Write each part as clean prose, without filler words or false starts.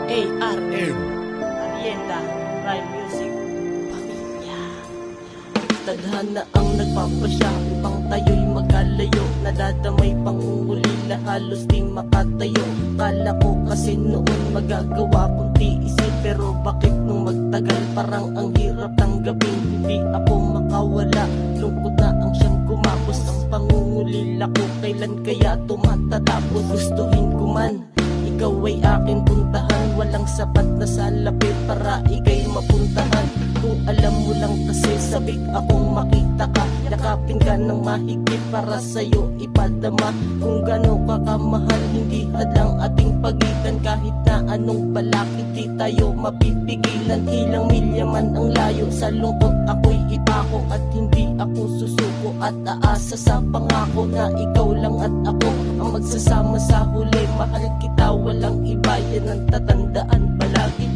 ARM Arienda Rhyme Music Pamilya. Tadhana ang nagpapasya upang tayo'y magkalayo. Nadadamay pangungulila, halos di makatayo. Kala ko kasi noon magagawa kong tiisin, pero bakit nung magtagal parang ang hirap tanggapin. Hindi ako makawala, lungkot na ang siyang gumapos. Ang pangungulila ko, kailan kaya tumatatapos? Gustuhin ko man, ikaw ay aking puntahan. Walang sapat na salapi para ikay mapuntahan. Kung alam mo lang kasi sabik akong makita ka. Yakapin ka ng mahigpit para sa'yo ipadama. Kung gano'n ka kamahal, hindi hadlang ating pagitan. Kahit na anong balakid, di tayo mapipigilan. Ilang milya man ang layo, sa lungkot ako'y ipako. At hindi ako susuko at aasa sa pangako na ikaw lang at ako ang magsasama sa huli. Mahal kita, walang iba, yan ang tatandaan palagi.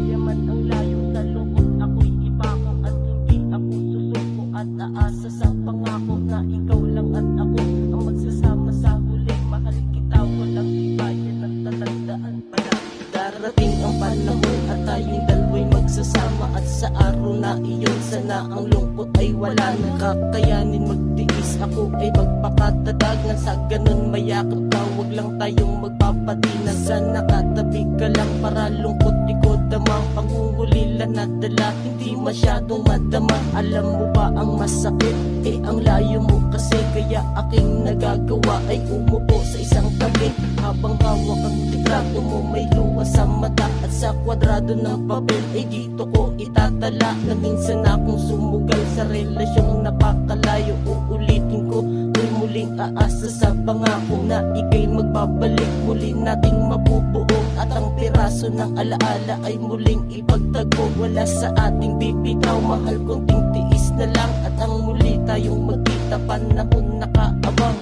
Yaman ang layo, sa lungkot ako'y ipako. At hindi ako susuko at aasa sa pangako na ikaw lang at ako ang magsasama sa huli. Mahal kita, walang iba, yan ang tatandaan palagi. Darating ang panahon at tayong dalawa'y magsasama. At sa araw na iyon, sana ang lungkot ay wala na. Kakayanin magtiis, ako ay magpakatadag. Na sa ganun mayakap ka, wag lang tayong magpapatinag. Sana katabi ka lang para lungkot di ko dama. Pangungulila na dala, hindi masyadong madama. Alam mo ba ang masakit? Ang layo mo kasi, kaya aking nagagawa ay umupo sa isang tabi. Habang hawak ang litrato mo, may luha sa mata. At sa kwadrado ng papel ay dito ko itatala. Na minsan akong sumugal sa relasyong napakalayo. Uulitin ko, may muling aasa sa pangako na ikay magbabalik. Muli nating mabubuo at ang piraso ng alaala ay muling ipagtagpo. Wala sa ating bibitaw, mahal konting tiis na lang. At ang muli tayong magkita, panahon nakaabang.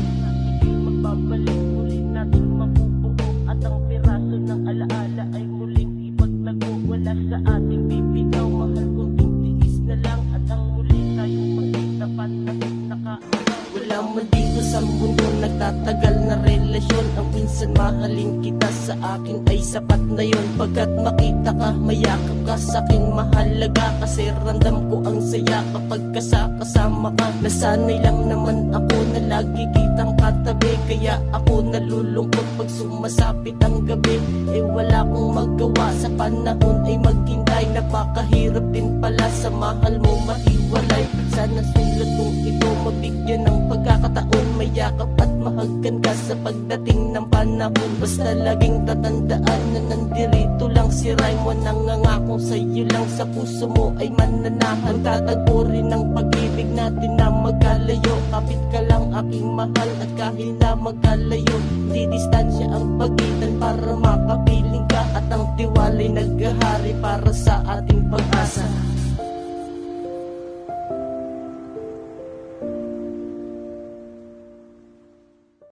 Ikay magbabalik, muli nating mabubuo at ang piraso ng alaala ay muling ipagtagpo. Wala sa ating bibitaw, mahal konting tiis na lang. At ang muli tayong magkita, panahon nakaabang. Wala man dito sa mundo nagtatagal na relasyon. Ang minsan mahalin kita, sa akin ay sapat na yon. Pagkat makita ka, mayakap ka, sa'king mahalaga. Kasi randam ko ang saya kapag kasama ka. Nasanay lang naman ako na lagi kitang katabi. Kaya ako nalulungkot pag sumasapit ang gabi. Wala kong magawa, sa panahon ay maghintay. Napakahirap din pala sa mahal mo mahiwalay. Sana sulat kong ito mabigyan ng pagkakataon. Mayakap at mahagkan ka sa pagdating ng panahon. Basta laging tatandaan na nandirito lang si Raymond. Nangangakong sa'yo lang, sa puso mo ay mananahan. Tatagpo rin ng pag-ibig natin na magkalayo. Kapit ka lang aking mahal, at kahit na magkalayo, di distansya ang pagitan para makapiling ka. At ang tiwala'y naghahari para sa ating pag